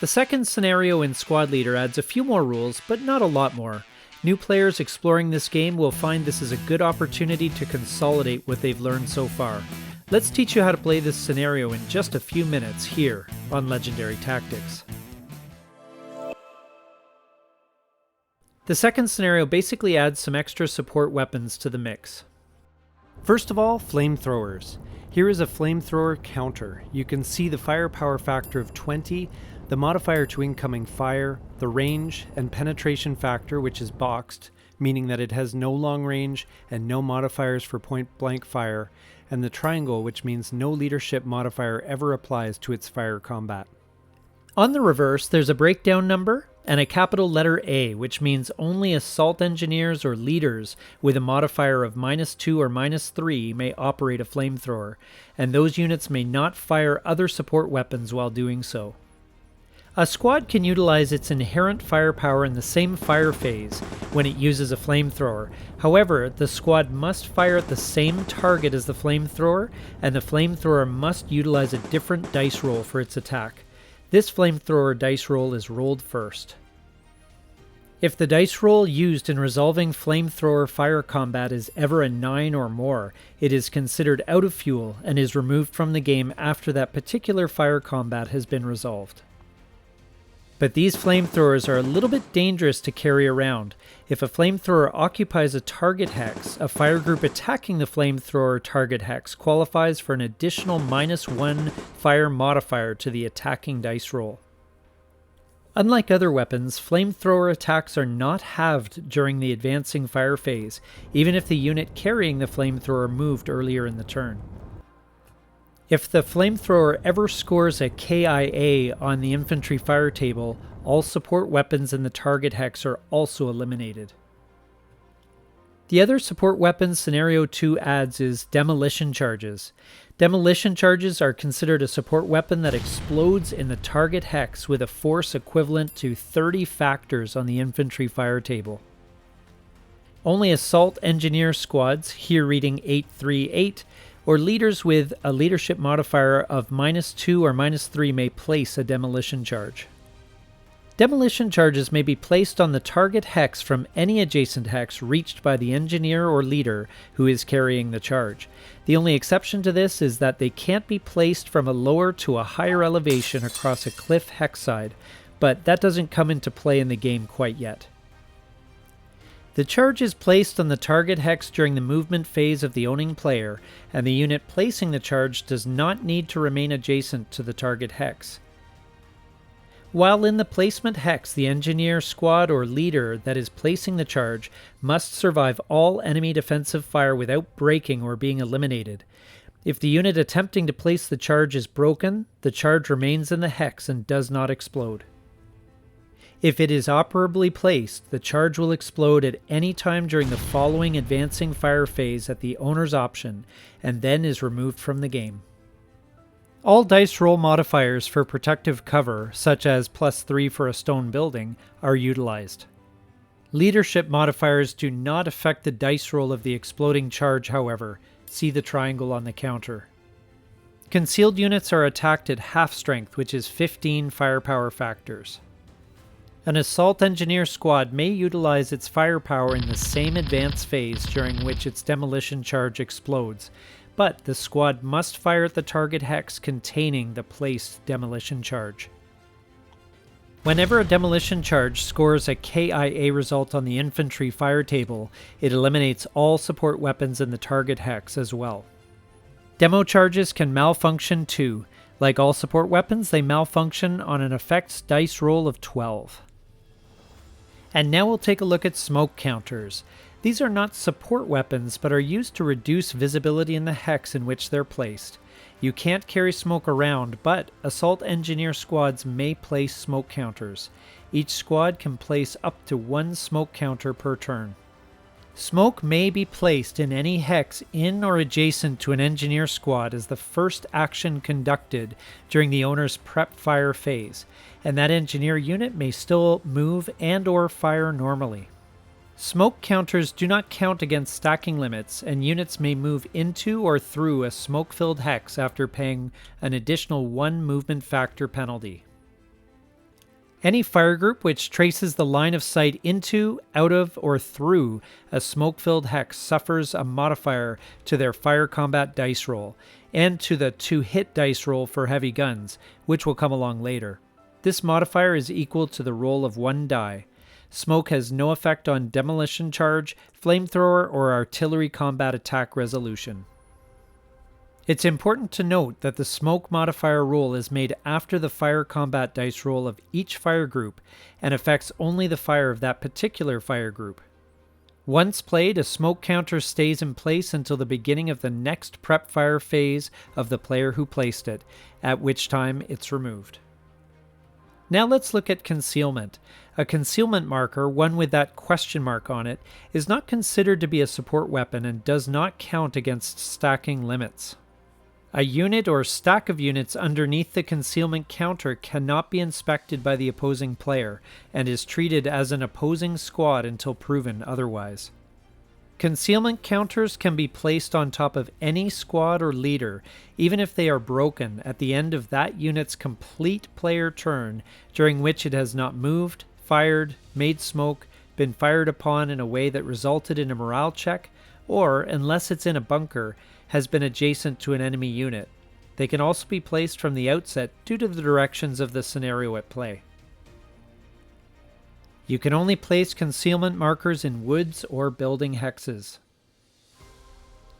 The second scenario in Squad Leader adds a few more rules, but not a lot more. New players exploring this game will find this is a good opportunity to consolidate what they've learned so far. Let's teach you how to play this scenario in just a few minutes here on Legendary Tactics. The second scenario basically adds some extra support weapons to the mix. First of all, flamethrowers. Here is a flamethrower counter. You can see the firepower factor of 20, the modifier to incoming fire, the range and penetration factor, which is boxed, meaning that it has no long range and no modifiers for point-blank fire, and the triangle, which means no leadership modifier ever applies to its fire combat. On the reverse, there's a breakdown number and a capital letter A, which means only assault engineers or leaders with a modifier of -2 or -3 may operate a flamethrower, and those units may not fire other support weapons while doing so. A squad can utilize its inherent firepower in the same fire phase when it uses a flamethrower. However, the squad must fire at the same target as the flamethrower, and the flamethrower must utilize a different dice roll for its attack. This flamethrower dice roll is rolled first. If the dice roll used in resolving flamethrower fire combat is ever a 9 or more, it is considered out of fuel and is removed from the game after that particular fire combat has been resolved. But these flamethrowers are a little bit dangerous to carry around. If a flamethrower occupies a target hex, a fire group attacking the flamethrower target hex qualifies for an additional -1 fire modifier to the attacking dice roll. Unlike other weapons, flamethrower attacks are not halved during the advancing fire phase, even if the unit carrying the flamethrower moved earlier in the turn. If the flamethrower ever scores a KIA on the infantry fire table, all support weapons in the target hex are also eliminated. The other support weapon Scenario 2 adds is Demolition Charges. Demolition Charges are considered a support weapon that explodes in the target hex with a force equivalent to 30 factors on the infantry fire table. Only assault engineer squads, here reading 838, or leaders with a leadership modifier of -2 or -3 may place a demolition charge. Demolition charges may be placed on the target hex from any adjacent hex reached by the engineer or leader who is carrying the charge. The only exception to this is that they can't be placed from a lower to a higher elevation across a cliff hex side, but that doesn't come into play in the game quite yet. The charge is placed on the target hex during the movement phase of the owning player, and the unit placing the charge does not need to remain adjacent to the target hex. While in the placement hex, the engineer, squad, or leader that is placing the charge must survive all enemy defensive fire without breaking or being eliminated. If the unit attempting to place the charge is broken, the charge remains in the hex and does not explode. If it is operably placed, the charge will explode at any time during the following advancing fire phase at the owner's option, and then is removed from the game. All dice roll modifiers for protective cover, such as +3 for a stone building, are utilized. Leadership modifiers do not affect the dice roll of the exploding charge, however. See the triangle on the counter. Concealed units are attacked at half strength, which is 15 firepower factors. An assault engineer squad may utilize its firepower in the same advance phase during which its demolition charge explodes, but the squad must fire at the target hex containing the placed demolition charge. Whenever a demolition charge scores a KIA result on the infantry fire table, it eliminates all support weapons in the target hex as well. Demo charges can malfunction too. Like all support weapons, they malfunction on an effects dice roll of 12. And now we'll take a look at smoke counters. These are not support weapons, but are used to reduce visibility in the hex in which they're placed. You can't carry smoke around, but assault engineer squads may place smoke counters. Each squad can place up to 1 smoke counter per turn. Smoke may be placed in any hex in or adjacent to an engineer squad as the first action conducted during the owner's prep fire phase, and that engineer unit may still move and/or fire normally. Smoke counters do not count against stacking limits, and units may move into or through a smoke-filled hex after paying an additional 1 movement factor penalty. Any fire group which traces the line of sight into, out of, or through a smoke-filled hex suffers a modifier to their fire combat dice roll, and to the to-hit dice roll for heavy guns, which will come along later. This modifier is equal to the roll of 1 die. Smoke has no effect on demolition charge, flamethrower, or artillery combat attack resolution. It's important to note that the smoke modifier roll is made after the fire combat dice roll of each fire group and affects only the fire of that particular fire group. Once played, a smoke counter stays in place until the beginning of the next prep fire phase of the player who placed it, at which time it's removed. Now let's look at concealment. A concealment marker, one with that question mark on it, is not considered to be a support weapon and does not count against stacking limits. A unit or stack of units underneath the concealment counter cannot be inspected by the opposing player and is treated as an opposing squad until proven otherwise. Concealment counters can be placed on top of any squad or leader, even if they are broken at the end of that unit's complete player turn, during which it has not moved, fired, made smoke, been fired upon in a way that resulted in a morale check, or, unless it's in a bunker, has been adjacent to an enemy unit. They can also be placed from the outset due to the directions of the scenario at play. You can only place concealment markers in woods or building hexes.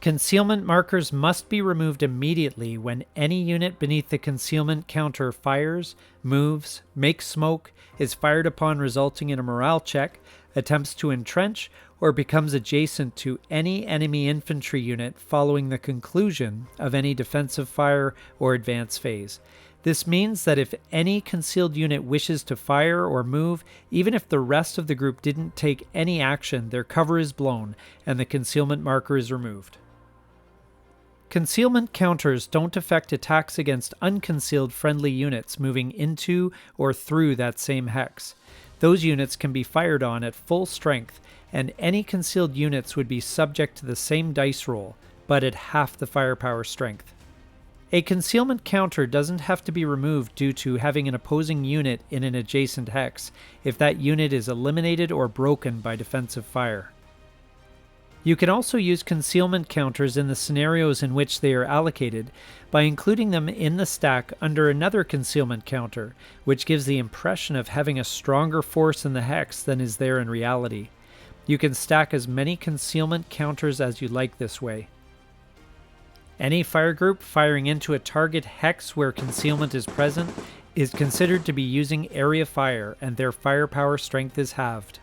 Concealment markers must be removed immediately when any unit beneath the concealment counter fires, moves, makes smoke, is fired upon resulting in a morale check, attempts to entrench, or becomes adjacent to any enemy infantry unit following the conclusion of any defensive fire or advance phase. This means that if any concealed unit wishes to fire or move, even if the rest of the group didn't take any action, their cover is blown and the concealment marker is removed. Concealment counters don't affect attacks against unconcealed friendly units moving into or through that same hex. Those units can be fired on at full strength, and any concealed units would be subject to the same dice roll, but at half the firepower strength. A concealment counter doesn't have to be removed due to having an opposing unit in an adjacent hex if that unit is eliminated or broken by defensive fire. You can also use concealment counters in the scenarios in which they are allocated by including them in the stack under another concealment counter, which gives the impression of having a stronger force in the hex than is there in reality. You can stack as many concealment counters as you like this way. Any fire group firing into a target hex where concealment is present is considered to be using area fire, and their firepower strength is halved.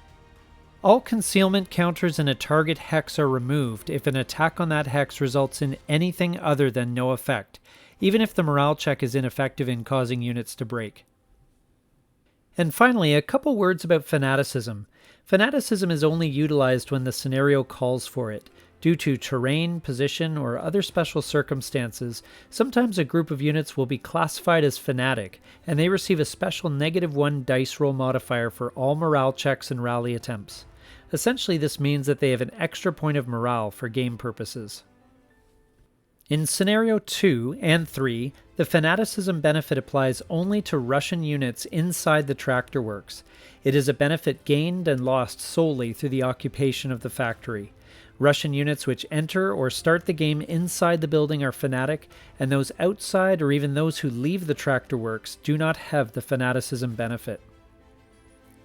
All concealment counters in a target hex are removed if an attack on that hex results in anything other than no effect, even if the morale check is ineffective in causing units to break. And finally, a couple words about fanaticism. Fanaticism is only utilized when the scenario calls for it. Due to terrain, position, or other special circumstances, sometimes a group of units will be classified as fanatic, and they receive a special -1 dice roll modifier for all morale checks and rally attempts. Essentially, this means that they have an extra point of morale for game purposes. In Scenario 2 and 3, the fanaticism benefit applies only to Russian units inside the tractor works. It is a benefit gained and lost solely through the occupation of the factory. Russian units which enter or start the game inside the building are fanatic, and those outside or even those who leave the tractor works do not have the fanaticism benefit.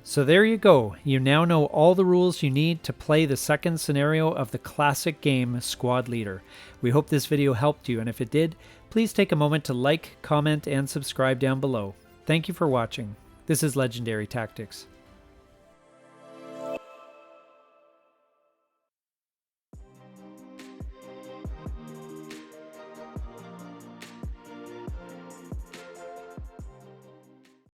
So there you go. You now know all the rules you need to play the second scenario of the classic game Squad Leader. We hope this video helped you, and if it did, please take a moment to like, comment, and subscribe down below. Thank you for watching. This is Legendary Tactics.